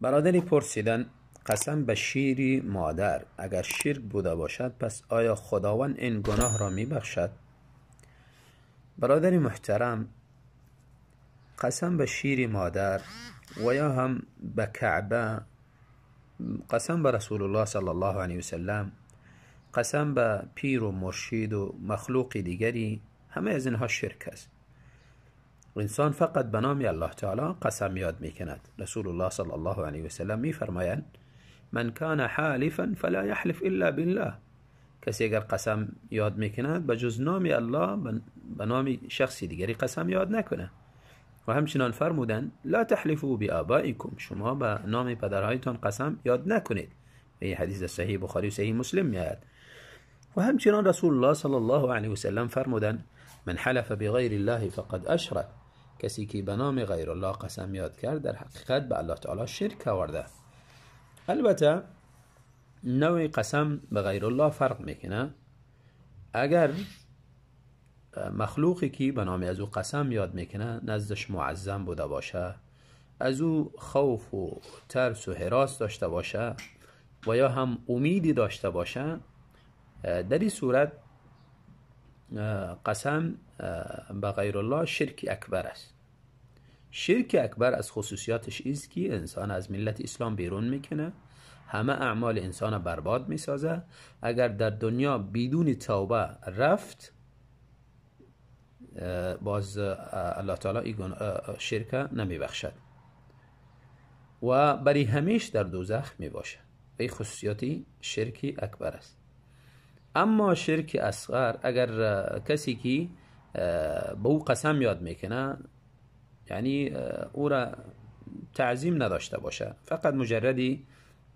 برادری پرسیدن قسم به شیری مادر اگر شرک بوده باشد پس آیا خداوند این گناه را می بخشد؟ برادری محترم، قسم به شیری مادر و یا هم به کعبه، قسم به رسول الله صلی الله علیه وسلم، قسم به پیر و مرشید و مخلوق دیگری، همه از اینها شرک است. انسان فقط به نام الله تعالی قسم یاد میکند. رسول الله صلی الله علیه وسلم میفرمایند من کان حالفا فلا یحلف الا بالله. کسی اگر قسم یاد میکند به جز نام الله به نام شخصی دیگری قسم یاد نکنه. و همچنان فرمودن لا تحلفوا بآبائکم، شما به نام پدرهایتان قسم یاد نکنید. این حدیث صحیح بخاری و صحیح مسلم میاد. و همچنان رسول الله صلی الله علیه وسلم فرمودن من حلف بغیر الله فقد اشرک، کسی که به نام غیر الله قسم یاد کرد در حقیقت به الله تعالی شرک آورده. البته نوع قسم به غیر الله فرق میکنه. اگر مخلوقی که به نام از او قسم یاد میکنه نزدش معظم بوده باشه، از او خوف و ترس و هراس داشته باشه و یا هم امیدی داشته باشه، در این صورت قسم به غیر الله شرک اکبر است. شرک اکبر از خصوصیاتش است که انسان از ملت اسلام بیرون میکنه، همه اعمال انسان برباد میسازه. اگر در دنیا بدون توبه رفت، باز الله تعالی این شرک نمیبخشد و برای همیشه در دوزخ میباشه. این خصوصیاتی شرک اکبر است. اما شرک اصغر، اگر کسی که به او قسم یاد میکنه، یعنی او را تعظیم نداشته باشه، فقط مجردی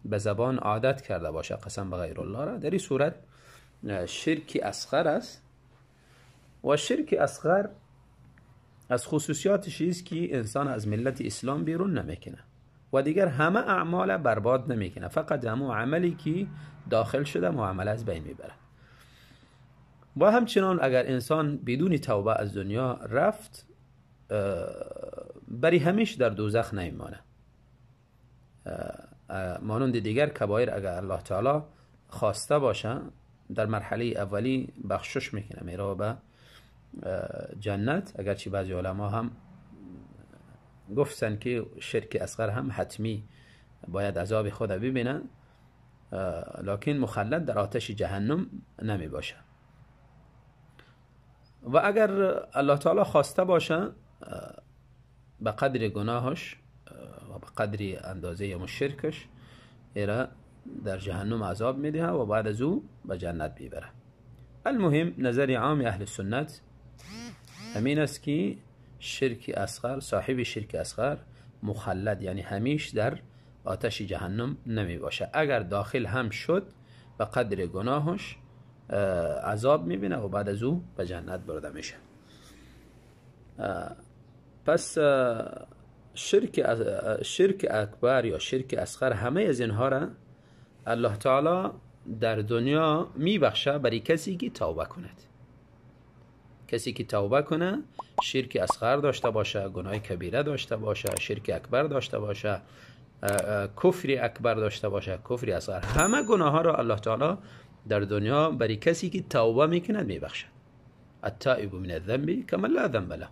به زبان عادت کرده باشه قسم به غیر الله را، در این صورت شرک اصغر است. و شرک اصغر از خصوصیاتش است که انسان از ملت اسلام بیرون نمیکنه و دیگر همه اعمال برباد نمیکنه، فقط همون عملی که داخل شده معامل از بین میبره. و همچنان اگر انسان بدون توبه از دنیا رفت، برای همیشه در دوزخ نمیمانه. مانند دیگر کبایر اگر الله تعالی خواسته باشه در مرحله اولی بخشش میکنه، میره به جنت. اگرچه بعضی علما هم گفتن که شرک اصغر هم حتمی باید عذاب خود ببینن، لکن مخلد در آتش جهنم نمی باشه. و اگر الله تعالی خواسته باشه به قدر گناهش و به قدر اندازه مشرکش ایره در جهنم عذاب میده و بعد از او به جنت میبره. المهم نظر عام اهل سنت همین است که شرک اصغر، صاحب شرک اصغر مخلد، یعنی همیش در آتش جهنم نمی باشه. اگر داخل هم شد به قدر گناهش عذاب میبینه و بعد از او به جنت برده میشه. پس شرک اکبر یا شرک اصغر همه از اینها را الله تعالی در دنیا میبخشه برای کسی که توبه کند. کسی که توبه کنه، شرک اصغر داشته باشه، گناه کبیره داشته باشه، شرک اکبر داشته باشه، کفر اکبر داشته باشه، کفر اصغر، همه گناه ها را الله تعالی در دنیا برای کسی که توبه میکند میبخشد. التائب من الذنب کمن لا ذنب له.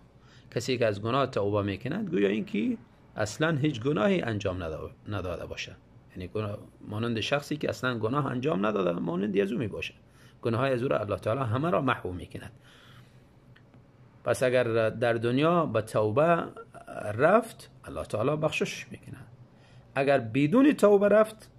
کسی که از گناه توبه میکند گویا این که اصلا هیچ گناهی انجام نداده باشه، یعنی مانند شخصی که اصلا گناه انجام نداده، مانند از او میباشه. گناه های از او را الله تعالی همه را محو میکند. پس اگر در دنیا به توبه رفت، الله تعالی بخشش میکنه. اگر بدون توبه رفت،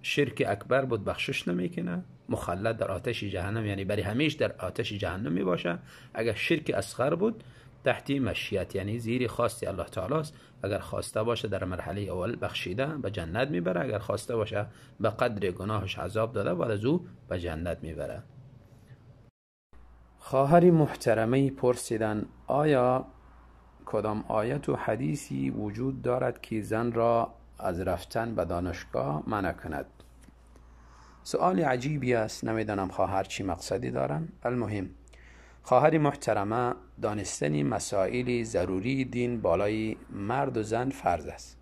شرک اکبر بود، بخشش نمیکنه، مخلد در آتش جهنم، یعنی برای همیشه در آتش جهنم میباشه. اگر شرک اصغر بود، تحت مشیت، یعنی زیر خواست الله تعالی است. اگر خواسته باشه در مرحله اول بخشیده به جنت میبره، اگر خواسته باشه به قدر گناهش عذاب داده بعد از او به جنت میبره. خواهری محترمه پرسیدن آیا کدام آیت و حدیثی وجود دارد که زن را از رفتن به دانشگاه منع کند؟ سؤال عجیبی است، نمیدانم خواهر چی مقصدی دارن. المهم خواهر محترمه، دانستن مسائل ضروری دین بالای مرد و زن فرض است.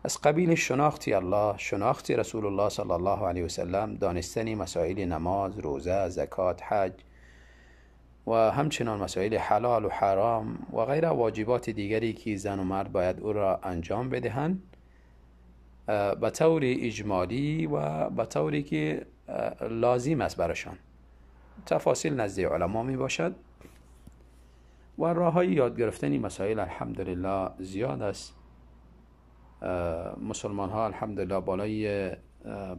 از قبیل شناخت الله، شناخت رسول الله صلی الله علیه وسلم، دانستن مسائل نماز، روزه، زکات، حج و همچنان مسائل حلال و حرام و غیره واجبات دیگری که زن و مرد باید او را انجام بدهند به طور اجمالی و به طوری که لازم است برشان. تفاصیل نزد علما می باشد و راه های یاد گرفتن مسائل الحمدلله زیاد است. مسلمان ها الحمدلله بالای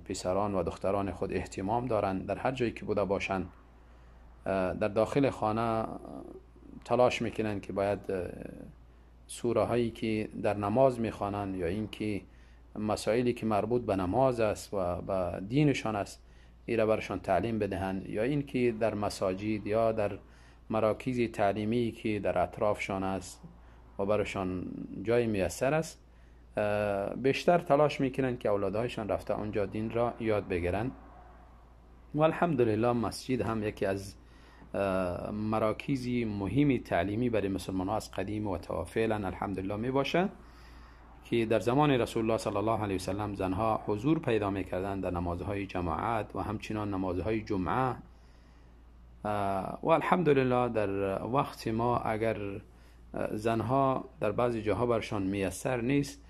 پسران و دختران خود اهتمام دارند. در هر جایی که بوده باشند در داخل خانه تلاش میکنند که باید سوره هایی که در نماز میخوانند یا این که مسائلی که مربوط به نماز است و به دینشان است ایره برشان تعلیم بدهند، یا این که در مساجد یا در مراکز تعلیمی که در اطرافشان است و برشان جای میسر است بیشتر تلاش میکنند که اولادهایشان رفته آنجا دین را یاد بگیرند. و الحمدلله مسجد هم یکی از مراکز مهمی تعلیمی برای مسلمان ها از قدیم و تا فعلا الحمدلله می باشه که در زمان رسول الله صلی الله علیه وسلم زنها حضور پیدا میکردند در نمازهای جماعت و همچنان نمازهای جمعه. و الحمدلله در وقت ما اگر زنها در بعضی جاها برشان میسر نیست،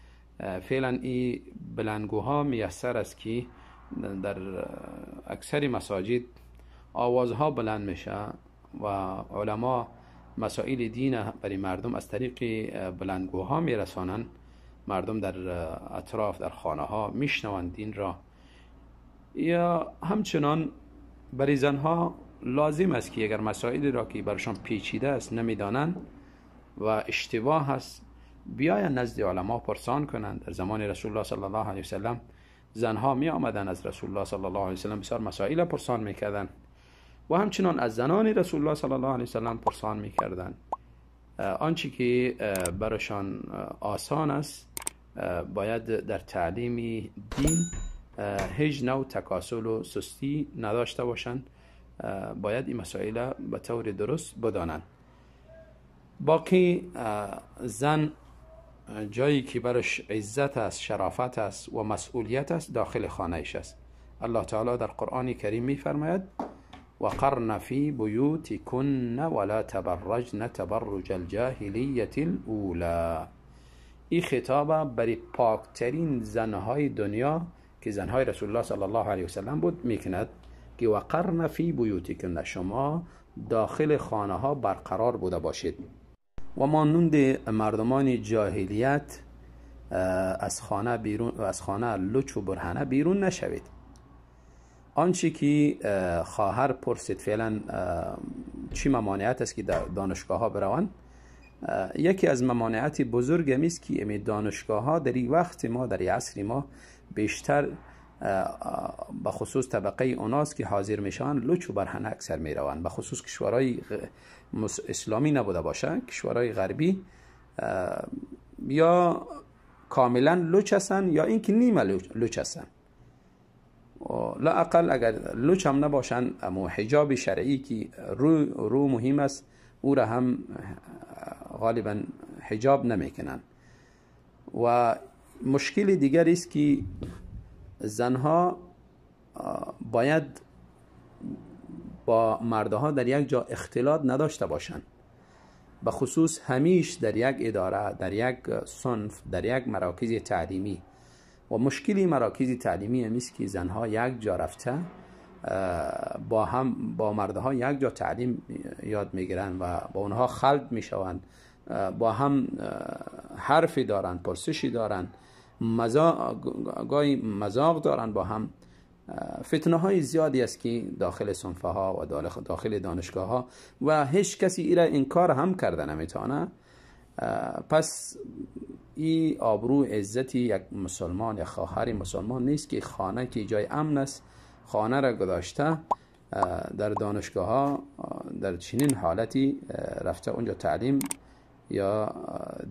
فعلا این بلندگوها میسر است که در اکثر مساجد آوازها بلند میشه و علما مسائل دین برای مردم از طریق بلندگوها میرسانند. مردم در اطراف در خانه ها میشنوند دین را. یا همچنان برای زنها لازم است که اگر مسائلی را که برشان پیچیده است نمیدانند و اشتباه است بیاین نزد علما پرسان کنند. در زمان رسول الله صلی الله علیه وسلم زنها می آمدن از رسول الله صلی الله علیه وسلم بسیار مسائل پرسان میکردند و همچنان از زنان رسول الله صلی الله علیه وسلم پرسان میکردند. آنچه که برشان آسان است باید در تعلیم دین هیچ نوع تکاسل و سستی نداشته باشند، باید این مسائل به طور درست بدانند. باقی زن جایی که برش عزت است، شرافت است و مسئولیت است داخل خانهش است. الله تعالی در قرآن کریم میفرماید وقرن فی بیوتکن ولا تبرجن تبرج الجاهلیة الاولی. این خطاب برای پاکترین زنهای دنیا که زنهای رسول الله صلی الله علیه وسلم بود میکند که وقرن فی بیوتکن، شما داخل خانه ها برقرار بوده باشید و مانند مردمان جاهلیت از خانه بیرون و از خانه لچ و برهنه بیرون نشوید. آنچه که خواهر پرسید فعلا چی ممانعت است که در دانشگاه ها بروند، یکی از ممانعت بزرگ است که امی دانشگاه ها در این وقت ما در این عصر ما بیشتر به خصوص طبقه اوناست که حاضر میشن لچ و برهنه اکثر میروند، به خصوص کشورهای اسلامی نبوده باشه، کشورهای غربی یا کاملا لچ هستن یا اینکه نیمه لچ هستن. لا اقل اگر لچ هم نباشن اما حجاب شرعی که رو مهم است او را هم غالبا حجاب نمیکنن. و مشکل دیگر است که زنها باید با مردها در یک جا اختلاط نداشته باشند، به خصوص همیش در یک اداره، در یک صنف، در یک مراکز تعلیمی. و مشکلی مراکز تعلیمی همیست که زنها یک جا رفته با مردها یک جا تعلیم یاد میگیرن و با اونها خلط میشوند، با هم حرفی دارن، پرسشی دارن، گاهی مذاق دارن با هم. فتنه های زیادی است که داخل صنفه ها و داخل دانشگاه ها و هیچ کسی ایره انکار هم کرده نمیتونه. پس این آبرو عزتی یک مسلمان یا خواهر مسلمان نیست که خانه که جای امن است خانه را گذاشته در دانشگاه ها در چنین حالتی رفته اونجا تعلیم یا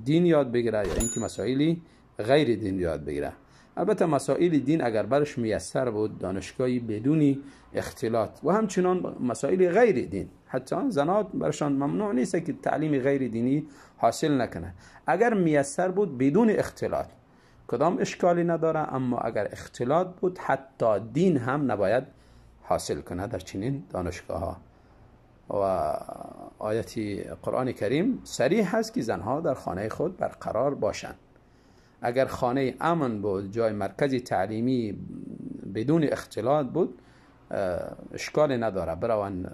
دین یاد بگیره یا اینکه مسائلی غیر دین یاد بگیره. البته مسائل دین اگر برش میسر بود دانشگاهی بدون اختلاط و همچنان مسائل غیر دین، حتی زنات برشان ممنوع نیست که تعلیم غیر دینی حاصل نکنه. اگر میسر بود بدون اختلاط کدام اشکالی نداره، اما اگر اختلاط بود حتی دین هم نباید حاصل کنه در چنین دانشگاه ها. و آیتی قرآن کریم صریح هست که زنها در خانه خود برقرار باشند. اگر خانه امن بود، جای مرکزی تعلیمی بدون اختلاط بود، اشکال نداره برون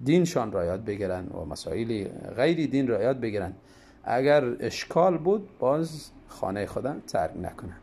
دینشان را یاد بگیرن و مسائل غیر دین را یاد بگیرن. اگر اشکال بود باز خانه خودم ترک نکنن.